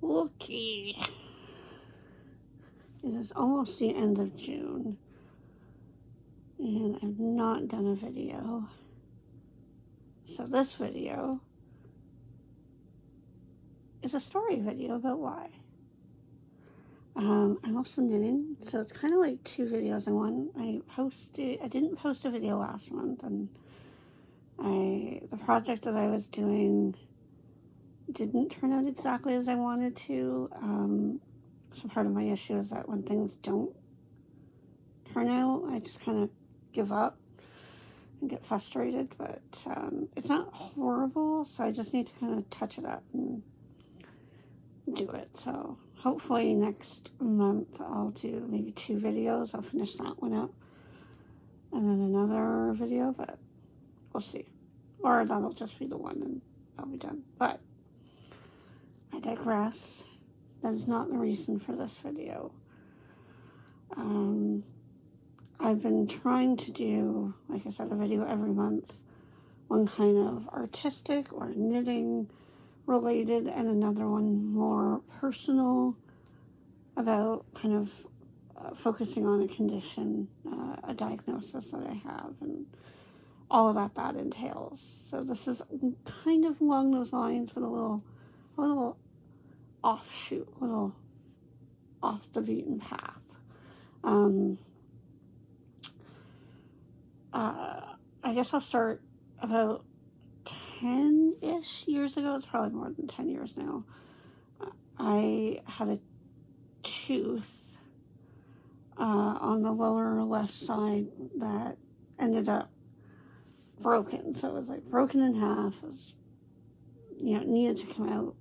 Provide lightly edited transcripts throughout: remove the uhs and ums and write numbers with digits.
Okay. It is almost the end of June, and I've not done a video. So this video is a story video about why. I'm also knitting, so it's kind of like two videos in one. I didn't post a video last month, and the project that I was doing didn't turn out exactly as I wanted to. So part of my issue is that when things don't turn out, I just kind of give up and get frustrated, but it's not horrible, so I just need to kind of touch it up and do it. So hopefully next month I'll do maybe 2 videos. I'll finish that one up and then another video, but we'll see. Or that'll just be the one and I'll be done. But I digress. That is not the reason for this video. I've been trying to do, like I said, a video every month. One kind of artistic or knitting related, and another one more personal about kind of focusing on a condition, a diagnosis that I have, and all of that entails. So this is kind of along those lines, but a little offshoot, a little off the beaten path. I guess I'll start about 10-ish years ago. It's probably more than 10 years now. I had a tooth on the lower left side that ended up broken. So it was like broken in half. It was, needed to come out.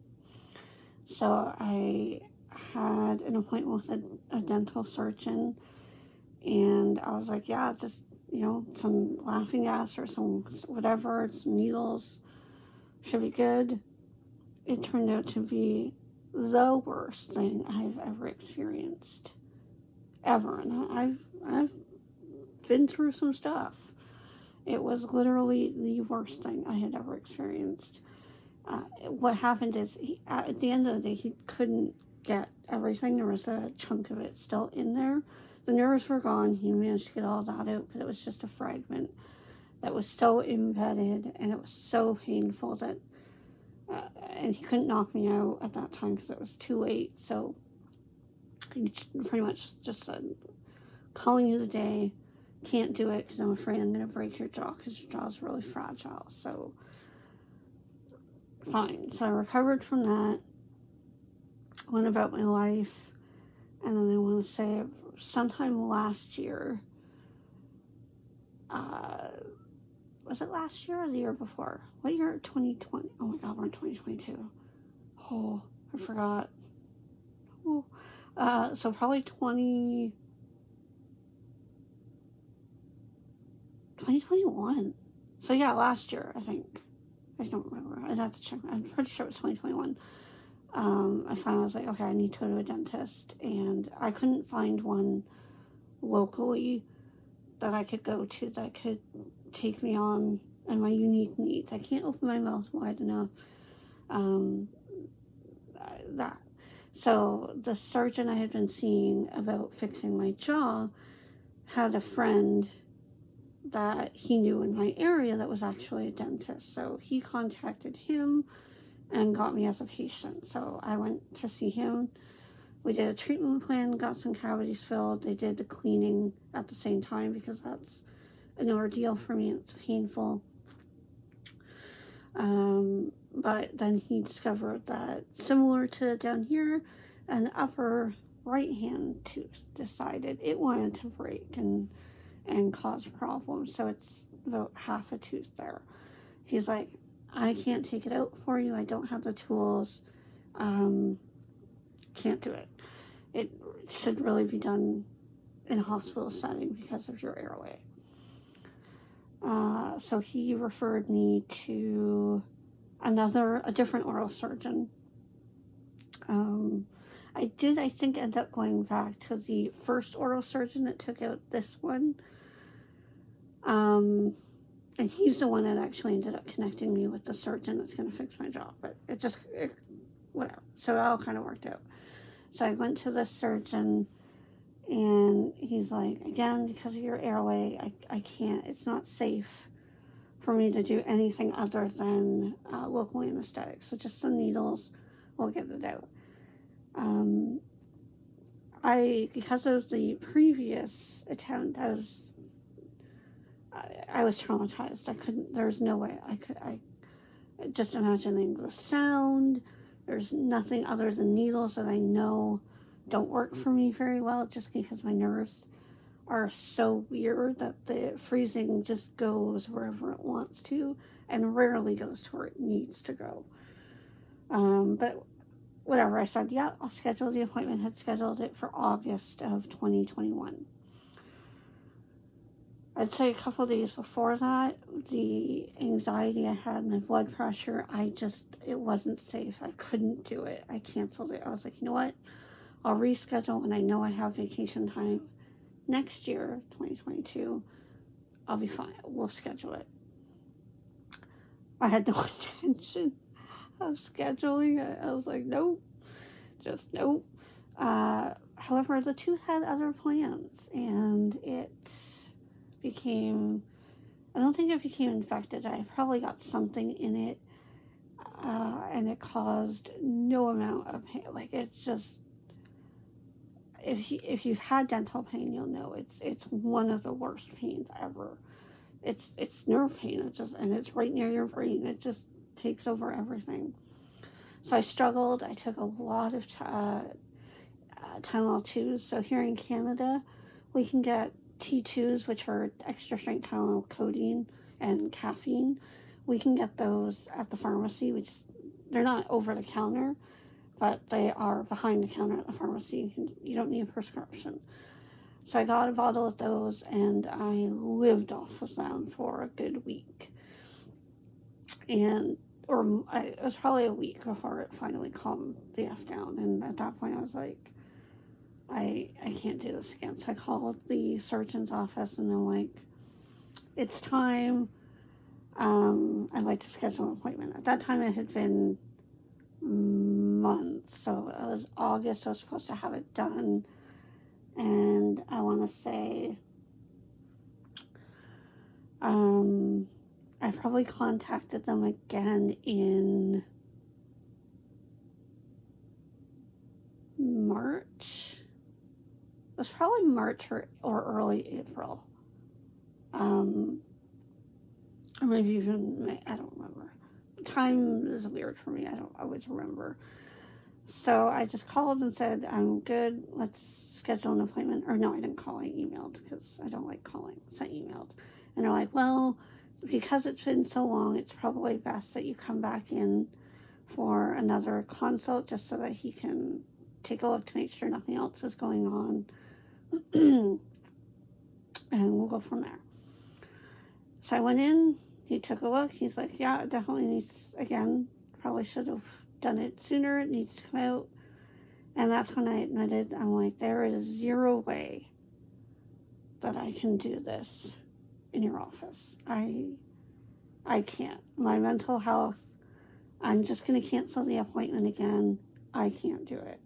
So I had an appointment with a dental surgeon, and I was like, yeah, just, some laughing gas or some whatever, some needles should be good. It turned out to be the worst thing I've ever experienced, ever. And I've been through some stuff. It was literally the worst thing I had ever experienced. What happened is, at the end of the day, he couldn't get everything. There was a chunk of it still in there. The nerves were gone. He managed to get all that out, but it was just a fragment that was so embedded, and it was so painful that, and he couldn't knock me out at that time because it was too late. So he pretty much just said, calling you the day, can't do it because I'm afraid I'm going to break your jaw because your jaw is really fragile. So fine. So I recovered from that, went about my life, and then I want to say sometime last year, was it last year or the year before? What year? 2020. Oh my God, we're in 2022. Oh, I forgot. Oh, so probably 2021. So yeah, last year, I think. I don't remember. I'd have to check. I'm pretty sure it was 2021. I finally was like, okay, I need to go to a dentist, and I couldn't find one locally that I could go to that could take me on and my unique needs. I can't open my mouth wide enough. That. So the surgeon I had been seeing about fixing my jaw had a friend that he knew in my area that was actually a dentist. So he contacted him and got me as a patient. So I went to see him. We did a treatment plan, got some cavities filled. They did the cleaning at the same time because that's an ordeal for me. It's painful. But then he discovered that, similar to down here, an upper right hand tooth decided it wanted to break and cause problems. So it's about half a tooth there. He's like, I can't take it out for you. I don't have the tools. Can't do it. It should really be done in a hospital setting because of your airway. So he referred me to a different oral surgeon. I think, end up going back to the first oral surgeon that took out this one. And he's the one that actually ended up connecting me with the surgeon that's going to fix my jaw. But it whatever. So it all kind of worked out. So I went to the surgeon, and he's like, again, because of your airway, I can't, it's not safe for me to do anything other than local anesthetic. So just some needles, we'll get it out. Because of the previous attempt, I was traumatized. There's no way I just imagining the sound. There's nothing other than needles that I know don't work for me very well, just because my nerves are so weird that the freezing just goes wherever it wants to and rarely goes to where it needs to go. But whatever, I said, yeah, I'll schedule the appointment. Had scheduled it for August of 2021. I'd say a couple of days before that, the anxiety I had, my blood pressure, it wasn't safe. I couldn't do it. I canceled it. I was like, you know what? I'll reschedule when I know I have vacation time next year, 2022. I'll be fine. We'll schedule it. I had no intention of scheduling it. I was like, nope. Just nope. However, the two had other plans, and it became, I don't think it became infected. I probably got something in it, and it caused no amount of pain. Like, it's just, if you've had dental pain, you'll know it's one of the worst pains ever. It's nerve pain. And it's right near your brain. It just takes over everything. So I struggled. I took a lot of Tylenol 2s. So here in Canada, we can get T2s, which are extra strength Tylenol codeine and caffeine. We can get those at the pharmacy, they're not over the counter, but they are behind the counter at the pharmacy. You don't need a prescription. So I got a bottle of those, and I lived off of them for a good week. It was probably a week before it finally calmed the F down. And at that point, I was like, I can't do this again. So I called the surgeon's office, and they're like, it's time. I'd like to schedule an appointment. At that time, it had been months. So it was August. I was supposed to have it done. And I want to say, I probably contacted them again in March. It was probably March or early April. Or maybe even May. I don't remember. Time is weird for me. I don't always remember. So I just called and said, I'm good. Let's schedule an appointment. Or no, I didn't call. I emailed because I don't like calling. So I emailed. And they're like, well, because it's been so long, it's probably best that you come back in for another consult just so that he can take a look to make sure nothing else is going on. And we'll go from there. So I went in, he took a look, he's like, yeah, it definitely needs, again, probably should have done it sooner, it needs to come out. And that's when I admitted, I'm like, there is zero way that I can do this in your office. I can't. My mental health, I'm just going to cancel the appointment again. I can't do it.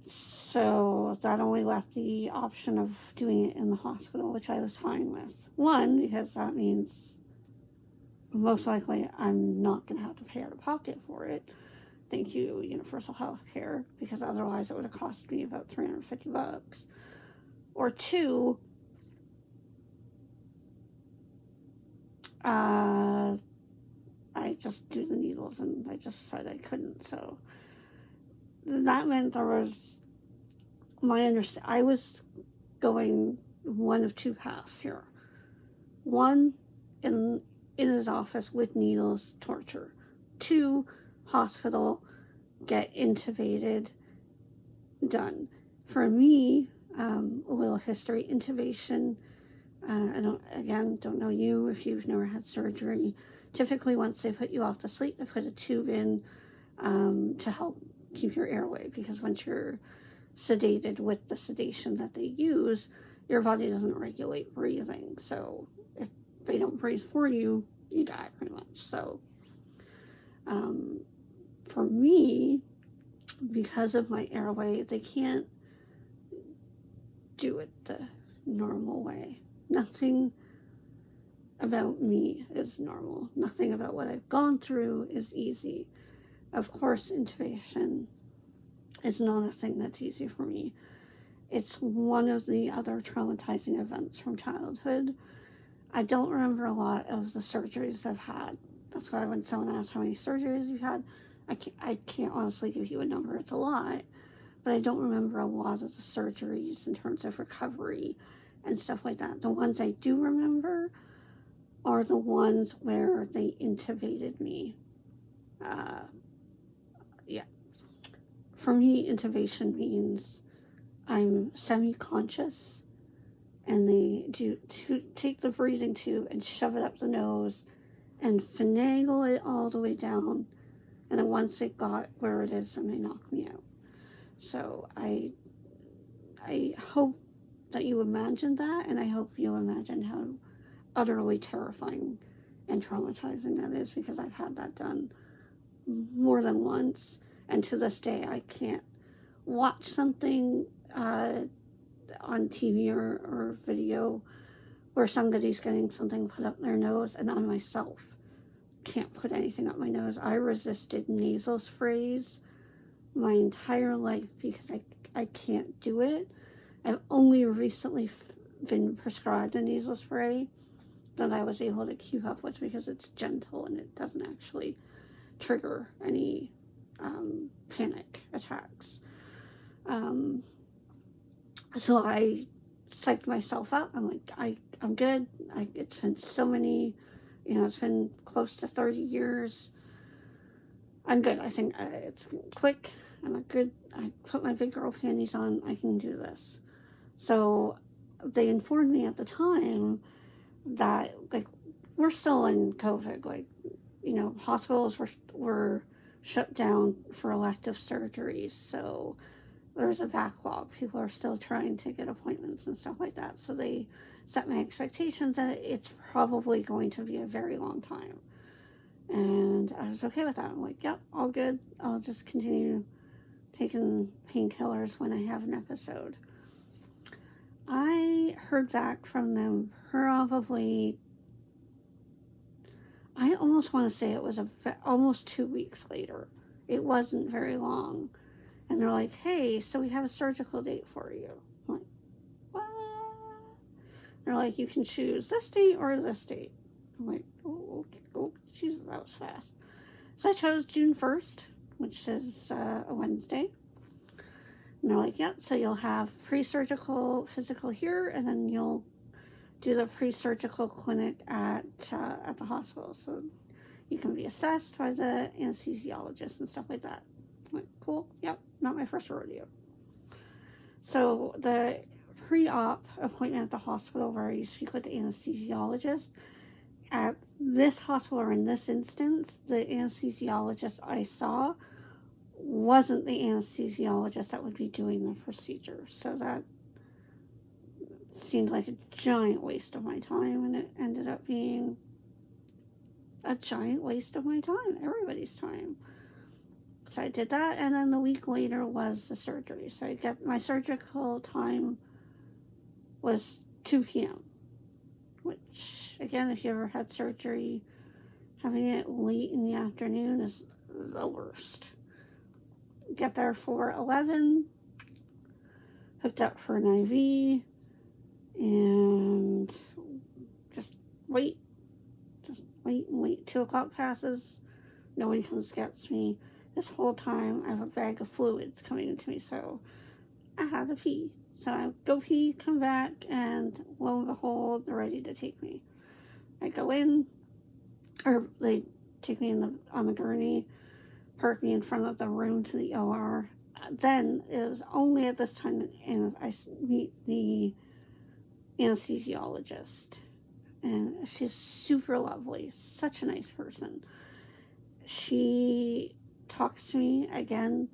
So that only left the option of doing it in the hospital, which I was fine with. One, because that means most likely I'm not going to have to pay out of pocket for it. Thank you, Universal Health Care, because otherwise it would have cost me about $350. Or two, I just do the needles, and I just said I couldn't. So that meant there was I was going one of two paths here. One, in his office with needles, torture. Two, hospital, get intubated, done. For me, a little history, intubation, I don't know you if you've never had surgery. Typically, once they put you off to sleep, they put a tube in to help keep your airway, because once you're sedated with the sedation that they use, your body doesn't regulate breathing. So if they don't breathe for you, you die pretty much. So for me, because of my airway, they can't do it the normal way. Nothing about me is normal. Nothing about what I've gone through is easy. Of course, intubation is not a thing that's easy for me. It's one of the other traumatizing events from childhood. I don't remember a lot of the surgeries I've had. That's why when someone asks how many surgeries you've had, I can't honestly give you a number. It's a lot. But I don't remember a lot of the surgeries in terms of recovery and stuff like that. The ones I do remember are the ones where they intubated me. Yeah. For me, intubation means I'm semi-conscious, and they do take the breathing tube and shove it up the nose and finagle it all the way down, and then once they got where it is, then they knock me out. So I hope that you imagine that, and I hope you imagine how utterly terrifying and traumatizing that is, because I've had that done more than once, and to this day I can't watch something on TV or video where somebody's getting something put up their nose, and I myself can't put anything up my nose. I resisted nasal sprays my entire life because I can't do it. I've only recently been prescribed a nasal spray that I was able to keep up with because it's gentle and it doesn't actually trigger any panic attacks. So I psyched myself up. I'm like, I'm good. It's been so many, it's been close to 30 years. I'm good. I think it's quick. I put my big girl panties on. I can do this. So they informed me at the time that, like, we're still in COVID. Like, hospitals were shut down for elective surgeries. So there's a backlog. People are still trying to get appointments and stuff like that. So they set my expectations that it's probably going to be a very long time. And I was okay with that. I'm like, yep, all good. I'll just continue taking painkillers when I have an episode. I heard back from them probably, I almost want to say it was almost 2 weeks later. It wasn't very long. And they're like, hey, so we have a surgical date for you. I'm like, what? They're like, you can choose this date or this date. I'm like, oh, okay. Oh, Jesus, that was fast. So I chose June 1st, which is a Wednesday. And they're like, yep, so you'll have pre-surgical physical here, and then you'll do the pre-surgical clinic at the hospital. So you can be assessed by the anesthesiologist and stuff like that. I'm like, cool, yep, not my first rodeo. So the pre-op appointment at the hospital where you speak with the anesthesiologist, at this hospital, or in this instance, the anesthesiologist I saw wasn't the anesthesiologist that would be doing the procedure. So that seemed like a giant waste of my time, and it ended up being a giant waste of my time, everybody's time. So I did that, and then the week later was the surgery. So my surgical time was 2 p.m., which, again, if you ever had surgery, having it late in the afternoon is the worst. Get there for 11, hooked up for an IV, and just wait. 2 o'clock passes, nobody comes gets me. This whole time I have a bag of fluids coming into me, so I had to pee. So I go pee, come back, and lo and behold, they're ready to take me. I go in, or they take me on the gurney, park me in front of the room to the OR. Then it was only at this time that I meet the anesthesiologist, and she's super lovely, such a nice person. She talks to me again,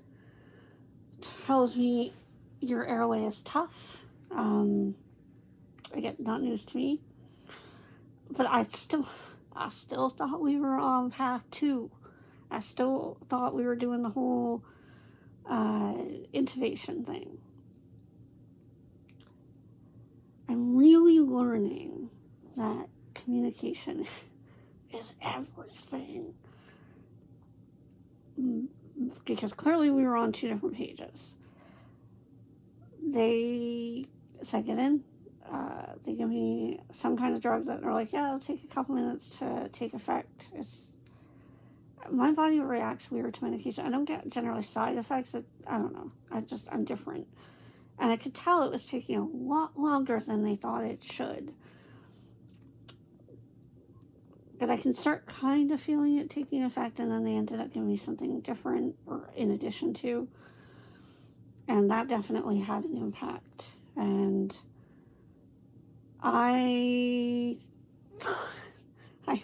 tells me your airway is tough. Again, not news to me, but I still thought we were on path 2. I still thought we were doing the whole intubation thing. I'm really learning that communication is everything. Because clearly we were on two different pages. They said, get in. They give me some kind of drug that they're like, yeah, it'll take a couple minutes to take effect. My body reacts weird to medication. I don't get generally side effects. I don't know. I'm different. And I could tell it was taking a lot longer than they thought it should. But I can start kind of feeling it taking effect, and then they ended up giving me something different or in addition to. And that definitely had an impact. And I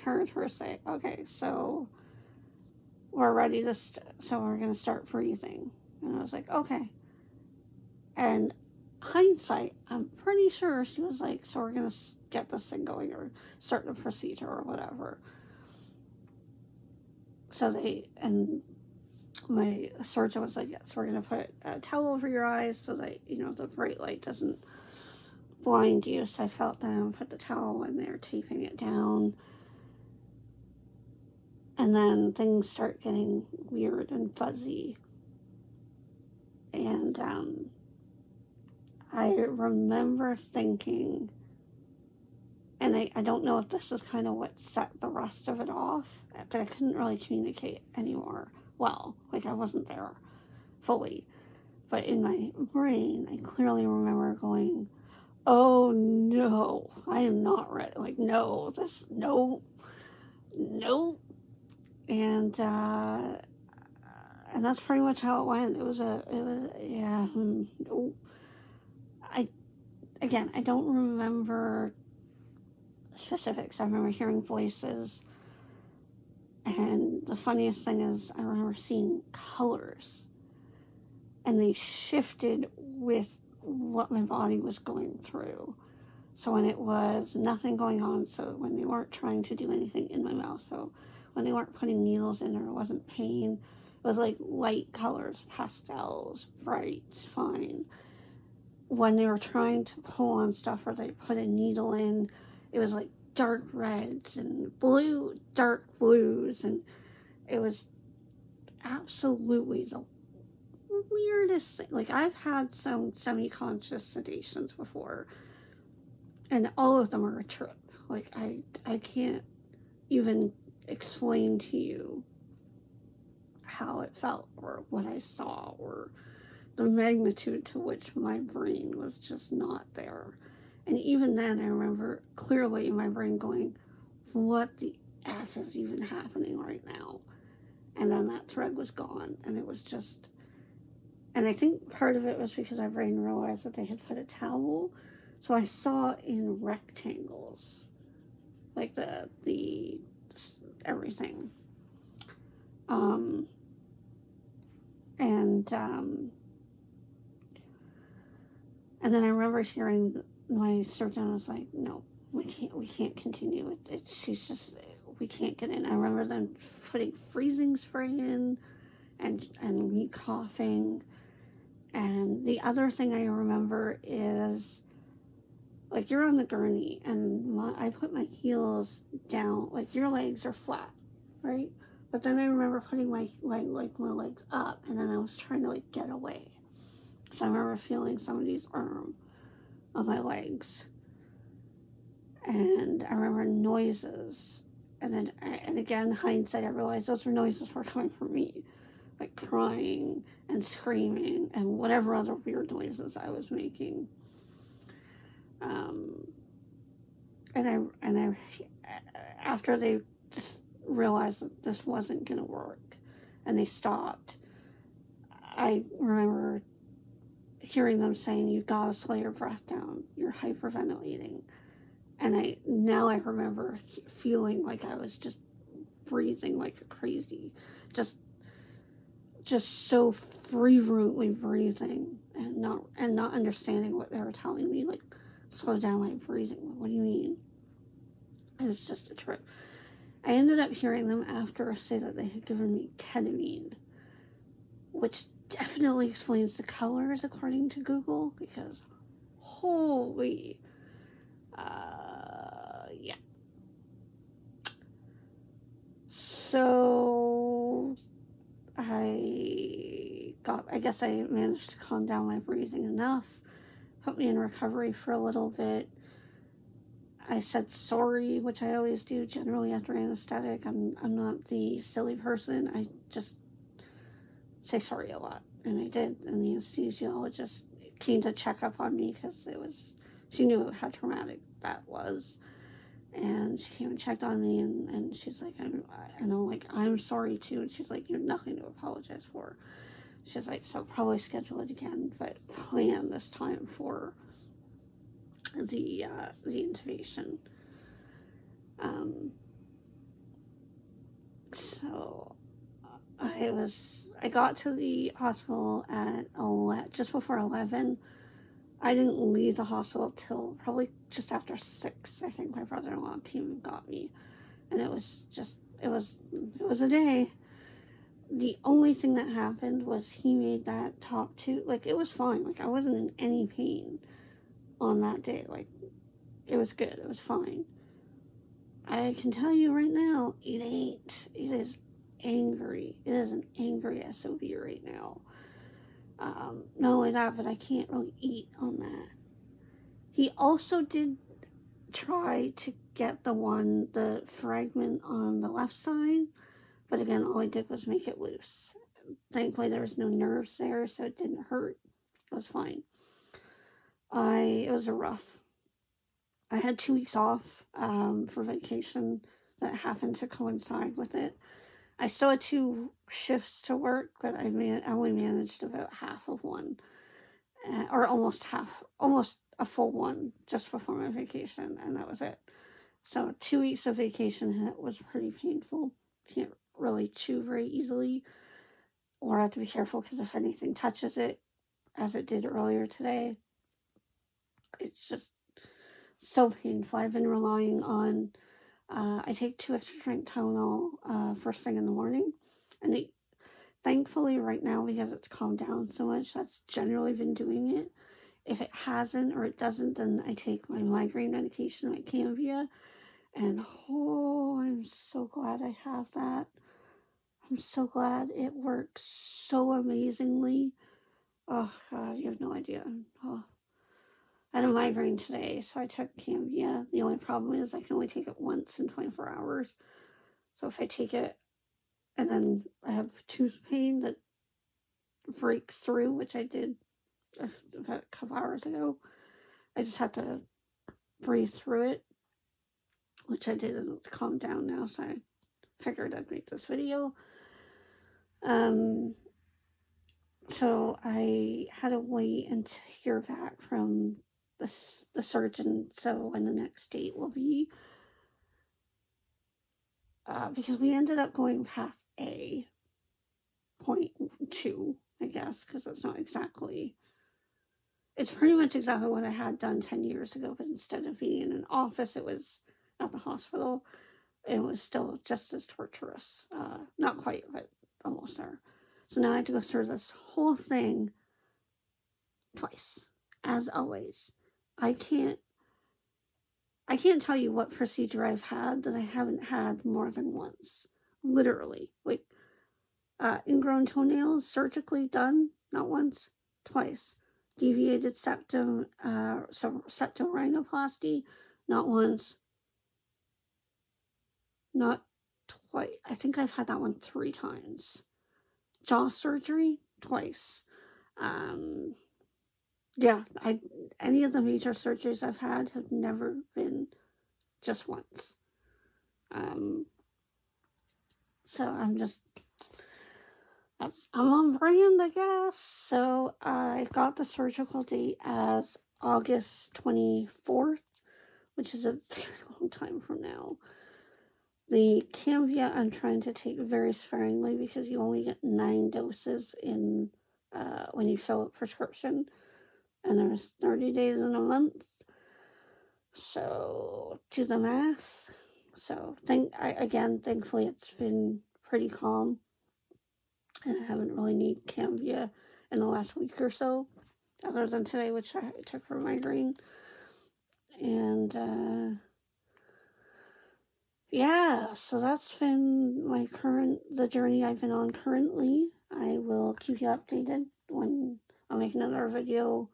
heard her say, okay, so we're ready to, so we're going to start breathing. And I was like, okay. And hindsight, I'm pretty sure she was like, so we're going to get this thing going or start the procedure or whatever. So and my surgeon was like, yes, we're going to put a towel over your eyes so that, the bright light doesn't blind you. So I felt them put the towel in there, taping it down. And then things start getting weird and fuzzy. And I remember thinking, and I don't know if this is kind of what set the rest of it off, but I couldn't really communicate anymore. Well, like I wasn't there fully. But in my brain, I clearly remember going, oh no, I am not ready. Like, no. And that's pretty much how it went. No. I don't remember specifics. I remember hearing voices. And the funniest thing is I remember seeing colors. And they shifted with what my body was going through. So when it was nothing going on, so when they weren't trying to do anything in my mouth, so when they weren't putting needles in or it wasn't pain, it was like light colors, pastels, bright, fine. When they were trying to pull on stuff or they put a needle in, it was like dark reds and dark blues, and it was absolutely the weirdest thing. Like, I've had some semi-conscious sedations before, and all of them are a trip. Like, I can't even explain to you how it felt or what I saw or the magnitude to which my brain was just not there. And even then, I remember clearly in my brain going, what the F is even happening right now? And then that thread was gone, and it was just... And I think part of it was because my brain realized that they had put a towel, so I saw in rectangles, like the everything. And then I remember hearing my surgeon was like, no, we can't continue. We can't get in. I remember them putting freezing spray in and me coughing. And the other thing I remember is, like, you're on the gurney and I put my heels down, like your legs are flat, right? But then I remember putting my legs up, and then I was trying to get away. So I remember feeling somebody's arm on my legs. And I remember noises. And again, hindsight, I realized those noises were coming from me. Like crying and screaming and whatever other weird noises I was making. And I after they just realized that this wasn't going to work and they stopped, I remember hearing them saying, you gotta slow your breath down, you're hyperventilating. And I remember feeling like I was just breathing like crazy, just so fervently breathing and not understanding what they were telling me, like, slow down my breathing. What do you mean? It was just a trip. I ended up hearing them after say that they had given me ketamine, which definitely explains the colors according to Google, because holy, yeah. So I guess I managed to calm down my breathing enough, put me in recovery for a little bit. I said sorry, which I always do generally after anesthetic. I'm not the silly person. I just say sorry a lot. And I did. And the anesthesiologist came to check up on me because she knew how traumatic that was. And she came and checked on me, and she's like, I'm sorry too. And she's like, you have nothing to apologize for. She's like, so probably schedule it again, but plan this time for the intubation. So I got to the hospital at just before 11. I didn't leave the hospital till probably just after 6. I think my brother-in-law came and got me, and it was a day. The only thing that happened was he made that top tooth. Like, it was fine. Like, I wasn't in any pain on that day. Like, it was good. It was fine. I can tell you right now, it ain't. It is angry. It is an angry SOB right now. Not only that, but I can't really eat on that. He also did try to get the fragment on the left side, but again, all I did was make it loose. Thankfully, there was no nerves there, so it didn't hurt. It was fine. It was a rough. I had 2 weeks off for vacation that happened to coincide with it. I still had 2 shifts to work, but I only managed about half of one, or almost a full one just before my vacation, and that was it. So 2 weeks of vacation was pretty painful. Can't really chew very easily, or I have to be careful because if anything touches it, as it did earlier today, it's just so painful. I've been relying on, I take 2 extra strength Tylenol first thing in the morning, and thankfully right now, because it's calmed down so much, that's generally been doing it. If it hasn't or it doesn't, then I take my migraine medication, my Cambia, and I'm so glad I have that. I'm so glad it works so amazingly. Oh, God, you have no idea. Oh. I had a migraine today, so I took Cambia. The only problem is I can only take it once in 24 hours. So if I take it and then I have tooth pain that breaks through, which I did about a couple hours ago, I just have to breathe through it, which I did, and it's calmed down now, so I figured I'd make this video. So I had to wait and hear back from the surgeon, so when the next date will be, because we ended up going path A, point 2, I guess, because it's pretty much exactly what I had done 10 years ago, but instead of being in an office, it was at the hospital. It was still just as torturous. Not quite, but almost there. So now I have to go through this whole thing twice, as always. I can't tell you what procedure I've had that I haven't had more than once. Literally. Like, ingrown toenails surgically done, not once, twice. Deviated septum rhinoplasty, not once, not twice. I think I've had that one 3 times. Jaw surgery, twice. Yeah, any of the major surgeries I've had have never been just once. So I'm on brand, I guess. So I got the surgical date as August 24th, which is a very long time from now. The Cambia I'm trying to take very sparingly because you only get 9 doses in when you fill a prescription, and there's 30 days in a month. So do the math. So, thankfully it's been pretty calm. And I haven't really needed Cambia in the last week or so, other than today, which I took for migraine. And, yeah, so that's been the journey I've been on currently. I will keep you updated when I'll make another video,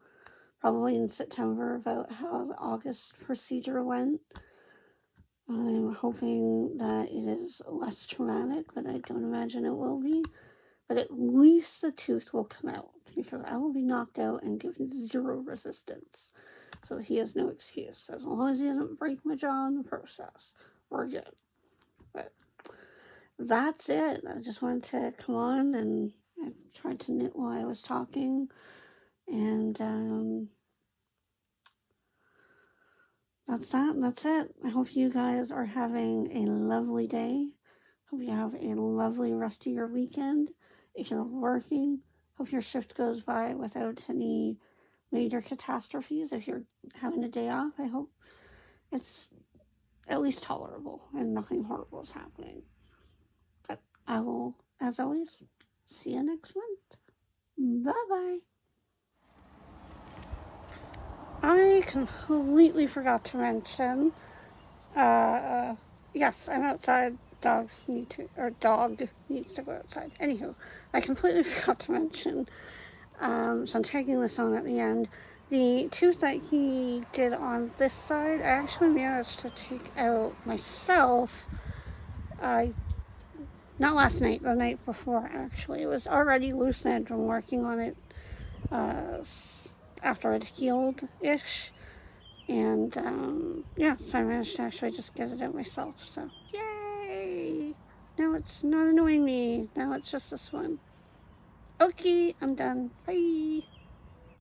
probably in September, about how the August procedure went. I'm hoping that it is less traumatic, but I don't imagine it will be. But at least the tooth will come out, because I will be knocked out and given 0 resistance. So he has no excuse. As long as he doesn't break my jaw in the process, we're good. But that's it. I just wanted to come on, and I tried to knit while I was talking. And that's it. I hope you guys are having a lovely day. Hope you have a lovely rest of your weekend. If you're working, hope your shift goes by without any major catastrophes. If you're having a day off, I hope it's at least tolerable and nothing horrible is happening. But I will, as always, see you next month. Bye-bye. I completely forgot to mention, yes, I'm outside. Dog needs to go outside. Anywho, I completely forgot to mention, so I'm tagging this on at the end. The tooth that he did on this side, I actually managed to take out myself, not last night, the night before, actually. It was already loosened from working on it, after it healed-ish. And, yeah, so I managed to actually just get it out myself, so yay! Now it's not annoying me. Now it's just this one. Okay, I'm done. Bye!